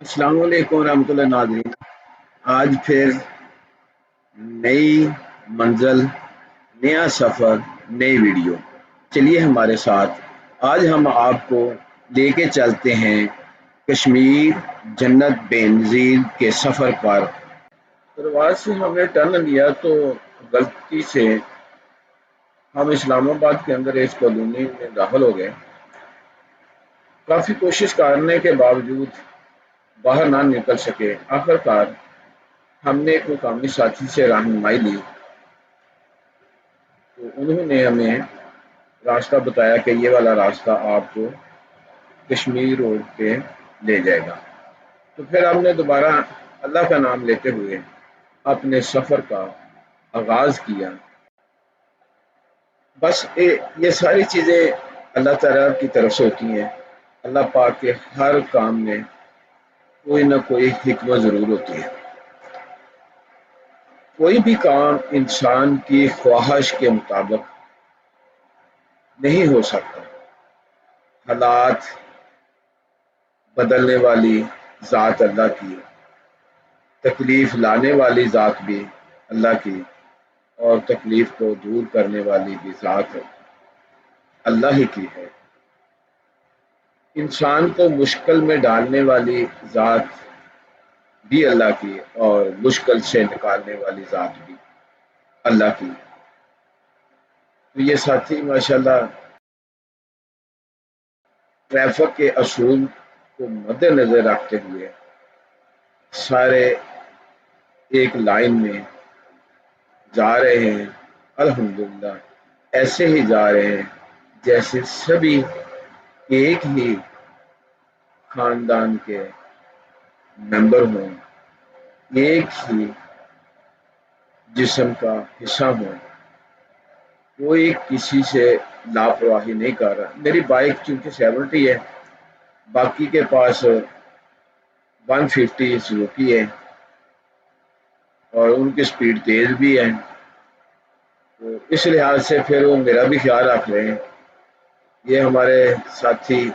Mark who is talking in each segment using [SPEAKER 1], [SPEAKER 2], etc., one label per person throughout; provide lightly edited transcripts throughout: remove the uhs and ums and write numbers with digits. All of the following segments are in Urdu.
[SPEAKER 1] السلام علیکم ورحمۃ اللہ ناظرین، آج پھر نئی منزل، نیا سفر، نئی ویڈیو۔ چلیے ہمارے ساتھ، آج ہم آپ کو لے کے چلتے ہیں کشمیر جنت بے نظیر کے سفر پر۔ درواز سے ہم نے ٹرن لیا تو غلطی سے ہم اسلام آباد کے اندر اس کالونی میں داخل ہو گئے۔ کافی کوشش کرنے کے باوجود باہر نہ نکل سکے۔ آخر کار ہم نے ایک مقامی ساتھی سے رہنمائی لی تو انہوں نے ہمیں راستہ بتایا کہ یہ والا راستہ آپ کو کشمیر روڈ پہ لے جائے گا۔ تو پھر ہم نے دوبارہ اللہ کا نام لیتے ہوئے اپنے سفر کا آغاز کیا۔ بس یہ ساری چیزیں اللہ تعالیٰ کی طرف سے ہوتی ہیں۔ اللہ پاک کے ہر کام میں کوئی نہ کوئی حکمت ضرور ہوتی ہے۔ کوئی بھی کام انسان کی خواہش کے مطابق نہیں ہو سکتا۔ حالات بدلنے والی ذات اللہ کی، تکلیف لانے والی ذات بھی اللہ کی، اور تکلیف کو دور کرنے والی بھی ذات اللہ ہی کی ہے۔ انسان کو مشکل میں ڈالنے والی ذات بھی اللہ کی، اور مشکل سے نکالنے والی ذات بھی اللہ کی۔ تو یہ ساتھی ماشاءاللہ ٹریفک کے اصول کو مد نظر رکھتے ہوئے سارے ایک لائن میں جا رہے ہیں۔ الحمدللہ ایسے ہی جا رہے ہیں جیسے سبھی ایک ہی خاندان کے ممبر ہوں، ایک ہی جسم کا حصہ ہوں۔ کوئی کسی سے لاپرواہی نہیں کر رہا۔ میری بائک چونکہ 70 ہے، باقی کے پاس 150 سوزوکی ہے اور ان کی سپیڈ تیز بھی ہے، تو اس لحاظ سے پھر وہ میرا بھی خیال رکھ رہے ہیں۔ یہ ہمارے ساتھی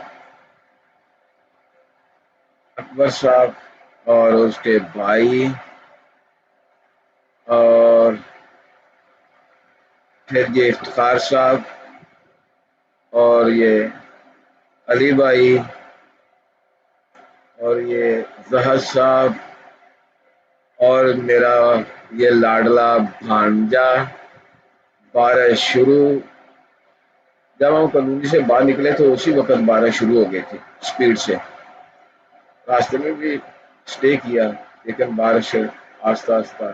[SPEAKER 1] اکبر صاحب اور اس کے بھائی، اور پھر یہ افتخار صاحب، اور یہ علی بھائی، اور یہ زہر صاحب، اور میرا یہ لاڈلا بھانجا۔ بارش شروع، جب ہم کالونی سے باہر نکلے تو اسی وقت بارش شروع ہو گئی تھی سپیڈ سے۔ راستے میں بھی سٹے کیا لیکن بارش آہستہ آہستہ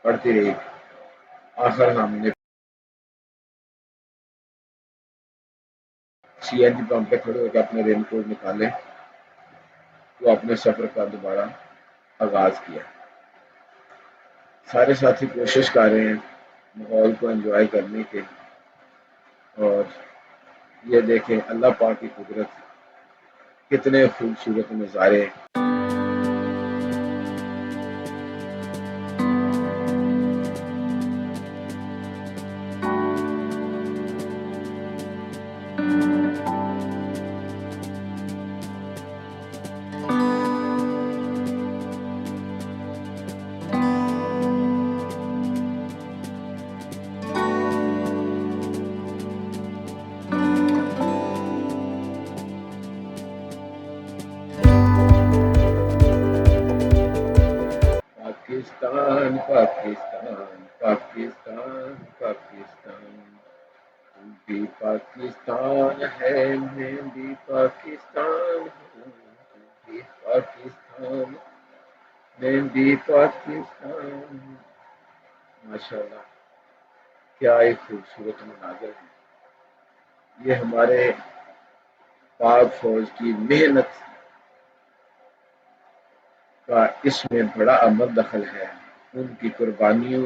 [SPEAKER 1] پڑتی رہی۔ آخر ہم نے سی این جی پمپ پہ کھڑے ہو کے اپنے رین کوٹ نکالے تو اپنے سفر کا دوبارہ آغاز کیا۔ سارے ساتھی کوشش کر رہے ہیں ماحول کو انجوائے کرنے کے، اور یہ دیکھیں اللہ پاک کی قدرت، کتنے خوبصورت نظارے۔ پاکستان پاکستان پاکستان پاکستان، تو بھی پاکستان ہے، میں بھی پاکستان ہوں، تو بھی پاکستان، میں بھی پاکستان ہوں۔ ماشاءاللہ کیا ایک خوبصورت مناظر ہے۔ یہ ہمارے پاک فوج کی محنت کا اس میں بڑا عمل دخل ہے۔ ان کی قربانیوں،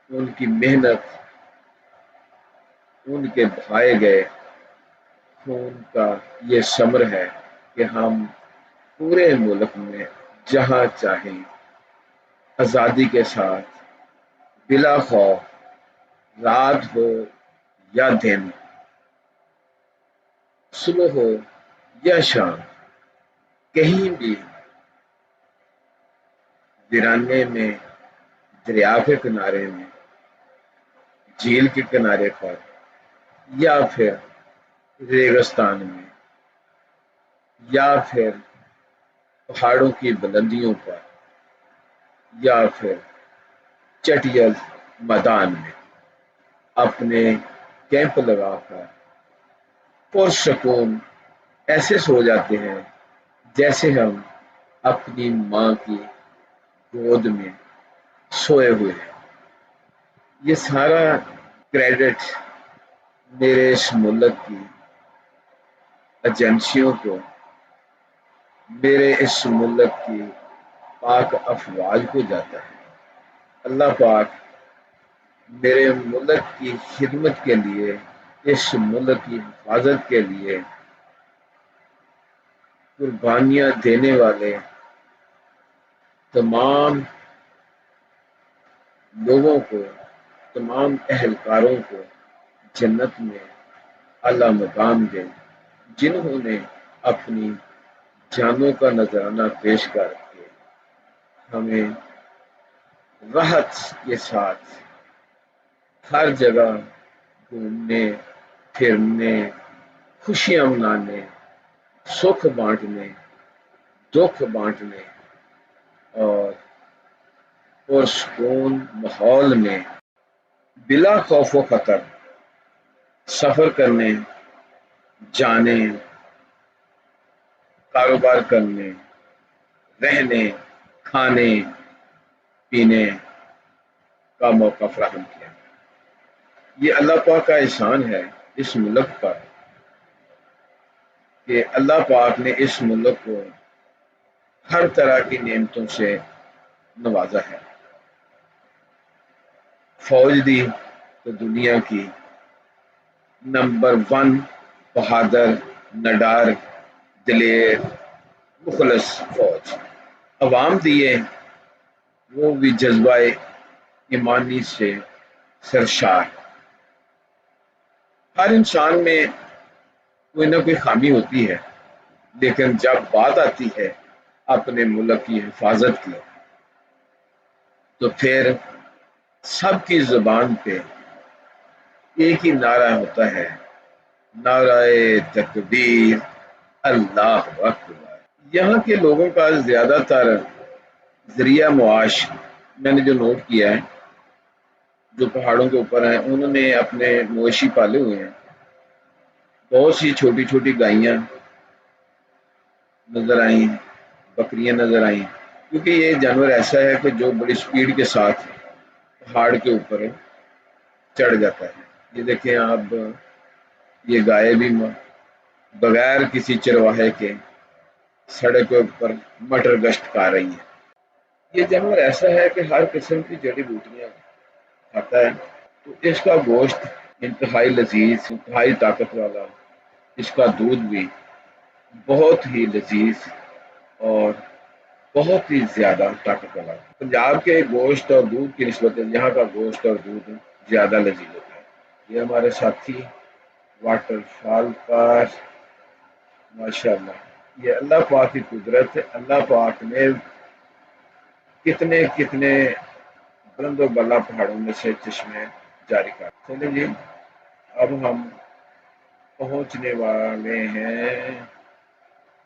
[SPEAKER 1] ان کی محنت، ان کے بہائے گئے خون کا یہ ثمر ہے کہ ہم پورے ملک میں جہاں چاہیں آزادی کے ساتھ بلا خوف، رات ہو یا دن، صبح ہو یا شام، کہیں بھی ویرانے میں، دریا کے کنارے میں، جھیل کے کنارے پر، یا پھر ریگستان میں، یا پھر پہاڑوں کی بلندیوں پر، یا پھر چٹیل میدان میں اپنے کیمپ لگا کر پرسکون ایسے سو جاتے ہیں جیسے ہم اپنی ماں کی گود میں سوئے ہوئے ہیں۔ یہ سارا کریڈٹ میرے اس ملک کی ایجنسیوں کو، میرے اس ملک کی پاک افواج کو جاتا ہے۔ اللہ پاک میرے ملک کی خدمت کے لیے، اس ملک کی حفاظت کے لیے قربانیاں دینے والے تمام لوگوں کو، تمام اہلکاروں کو جنت میں اعلیٰ مقام دے، جنہوں نے اپنی جانوں کا نذرانہ پیش کر کے ہمیں راحت کے ساتھ ہر جگہ گھومنے پھرنے، خوشیاں منانے، سکھ بانٹنے، دکھ بانٹنے اور پرسکون ماحول میں بلا خوف و خطر سفر کرنے، جانے، کاروبار کرنے، رہنے، کھانے پینے کا موقع فراہم کیا۔ یہ اللہ پاک کا احسان ہے اس ملک پر کہ اللہ پاک نے اس ملک کو ہر طرح کی نعمتوں سے نوازا ہے۔ فوج دی تو دنیا کی نمبر 1 بہادر، نڈار، دلیر، مخلص فوج۔ عوام دیے وہ بھی جذبہ ایمانی سے سرشار۔ ہر انسان میں کوئی نہ کوئی خامی ہوتی ہے، لیکن جب بات آتی ہے اپنے ملک کی حفاظت کی تو پھر سب کی زبان پہ ایک ہی نعرہ ہوتا ہے، نعرہ تکبیر، اللہ اکبر۔ یہاں کے لوگوں کا زیادہ تر ذریعہ معاش میں نے جو نوٹ کیا ہے، جو پہاڑوں کے اوپر ہیں، انہوں نے اپنے مویشی پالے ہوئے ہیں۔ بہت سی چھوٹی چھوٹی گائیاں نظر آئیں، بکریاں نظر آئیں، کیونکہ یہ جانور ایسا ہے کہ جو بڑی سپیڈ کے ساتھ پہاڑ کے اوپر چڑھ جاتا ہے۔ یہ دیکھیں آپ، یہ گائے بھی بغیر کسی چرواہے کے سڑک کے اوپر مٹر گشت کر رہی ہیں۔ یہ جانور ایسا ہے کہ ہر قسم کی جڑی بوٹیاں کھاتا ہے، تو اس کا گوشت انتہائی لذیذ، انتہائی طاقت والا، اس کا دودھ بھی بہت ہی لذیذ اور بہت ہی زیادہ طاقت والا۔ پنجاب کے گوشت اور دودھ کی نسبت یہاں کا گوشت اور دودھ زیادہ لذیذ ہوتا ہے۔ یہ ہمارے ساتھی واٹر فال پر، ماشاءاللہ، یہ اللہ پاک کی قدرت ہے۔ اللہ پاک نے کتنے کتنے بلند و بالا پہاڑوں میں سے چشمے جاری کر۔ چلیں جی، اب ہم پہنچنے والے ہیں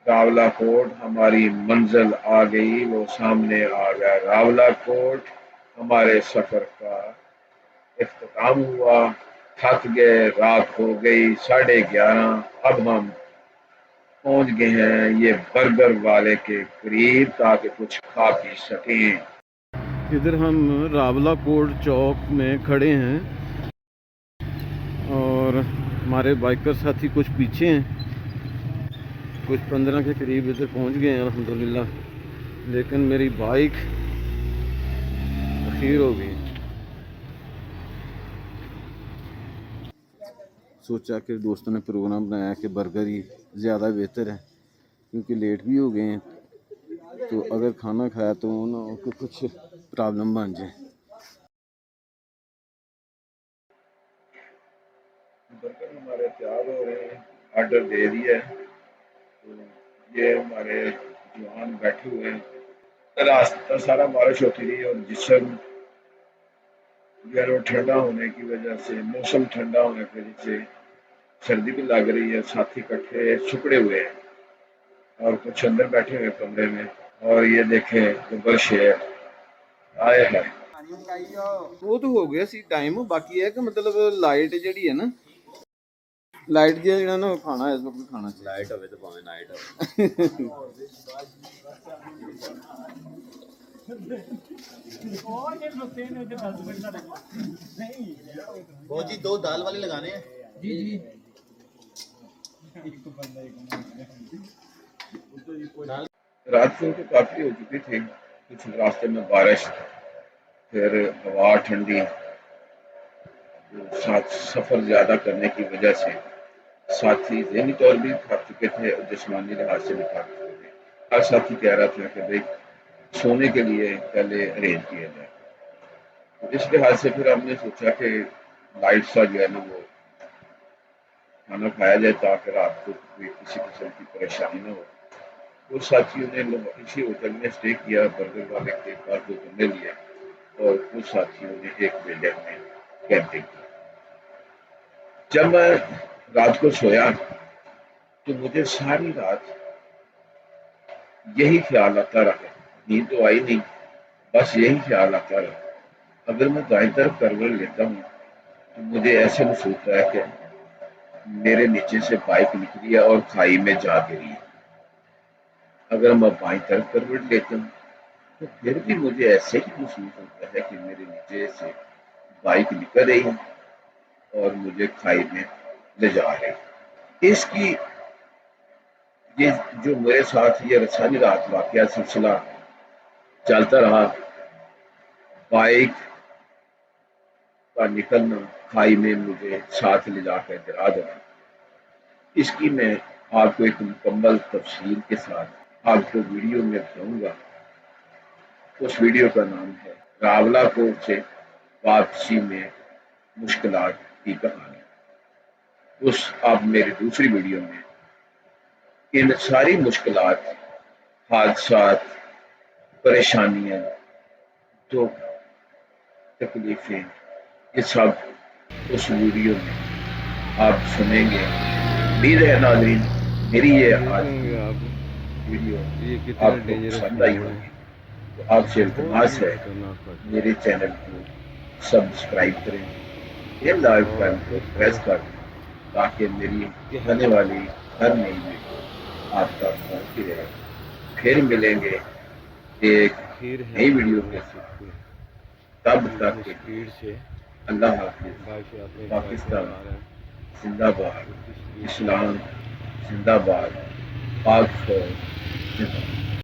[SPEAKER 1] راولا کوٹ۔ ہماری منزل آ گئی، وہ سامنے آ گیا راولا کوٹ۔ ہمارے سفر کا اختتام ہوا، تھک گئے، رات ہو گئی 11:30۔ اب ہم پہنچ گئے ہیں یہ برگر والے کے قریب تاکہ کچھ کھا پی سکیں۔
[SPEAKER 2] ادھر ہم راولا کوٹ چوک میں کھڑے ہیں اور ہمارے بائکر ساتھی کچھ پیچھے ہیں، کچھ 15 کے قریب ادھر پہنچ گئے ہیں الحمدللہ، لیکن میری بائک اخیر ہو گئی۔ سوچا کہ دوستوں نے پروگرام بنایا کہ برگر ہی زیادہ بہتر ہے، کیونکہ لیٹ بھی ہو گئے ہیں، تو اگر کھانا کھایا تو نہ ہو کہ کچھ پرابلم بن جائے۔
[SPEAKER 1] برگر ہمارے تیار ہو رہے ہیں، آرڈر دے دیا ہے، تو یہ ہمارے جوان بیٹھے ہوئے ہیں، راستہ سارا بارش ہوتی رہی اور جسم جو ہے وہ ٹھنڈا ہونے کی وجہ سے، موسم ٹھنڈا ہونے کی وجہ سے سردی بھی لگ رہی ہے، ساتھی کٹھے سکڑے ہوئے ہیں اور کچھ اندر بیٹھے ہوئے کمرے میں. اور یہ دیکھیں گبر شیر آئے ہیں.
[SPEAKER 2] وہ تو ہو گیا سی ٹائم. باقی ہے کہ مطلب لائٹ جیڑی ہے نا، لائٹ جہاں نا کھانا اس وقت کھانا چاہیے. لائٹ ہوے تو پاویں نائٹ ہوے.
[SPEAKER 3] وہ جی 2 دال والے لگانے ہیں.
[SPEAKER 2] جی جی
[SPEAKER 1] رات کو تو کافی ہو چکی تھی، کچھ راستے میں بارش، پھر ہوا ٹھنڈی، ساتھ سفر زیادہ کرنے کی وجہ سے ساتھی ذہنی طور بھی تھک چکے تھے اور جسمانی لحاظ سے بھی تھک چکے تھے. ہر ساتھی کہہ رہا تھا کہ بھائی سونے کے لیے پہلے ارینج کیا جائے. اس لحاظ سے پھر ہم نے سوچا کہ لائٹ سا جو ہے نا وہ کھانا کھایا جائے تاکہ رات کو کوئی کسی قسم کی پریشانی نہ ہو. کچھ ساتھیوں نے اسی ہوٹل میں اسٹے کیا، برگر والے کے پاس 2 کمرے لیے اور کچھ ساتھیوں نے ایک بلڈنگ میں کیمپنگ کی. جب میں رات کو سویا تو مجھے ساری رات یہی خیال آتا رہا، نیند تو آئی نہیں، بس یہی خیال آتا رہا. اگر میں دائیں طرف کروٹ لیتا ہوں تو مجھے ایسے محسوس ہوتا ہے کہ میرے نیچے سے بائک نکلی ہے اور کھائی میں جا گری ہے. اگر میں بائیں طرف کروٹ لیتا ہوں تو پھر بھی مجھے ایسے ہی محسوس ہوتا ہے کہ میرے نیچے سے بائک نکل رہی ہے اور مجھے کھائی میں لے جا رہی ہے. اس کی یہ جو میرے ساتھ یہ ساری رات واقعہ سلسلہ چلتا رہا، بائک کا نکلنا، کھائی میں مجھے ساتھ لے جا کر گرا دینا، اس کی میں آپ کو ایک مکمل تفصیل کے ساتھ آپ کو ویڈیو میں بتاؤں گا. اس ویڈیو کا نام ہے راولا کوٹ سے واپسی میں مشکلات کی کہانی. آپ میری دوسری ویڈیو میں ان ساری مشکلات، حادثات، پریشانیاں، دکھ، تکلیفیں، یہ سب اس ویڈیو میں آپ سنیں گے. امید ہے ناظرین میری یہ آج کی ویڈیو آپ کو پسند آئی ہوگی. تو آپ سے التماس ہے میرے چینل کو سبسکرائب کریں، بیل آئیکن کو پریس کر دیں تاکہ میری آنے والی ہر نئی ویڈیو آپ تک پہنچتی رہے. پھر ملیں گے ایک نئی ویڈیو کے ساتھ. تب تک کے لیے اللہ حافظ. پاکستان زندہ باد، اسلام زندہ باد، پاک فوج زندہ باد.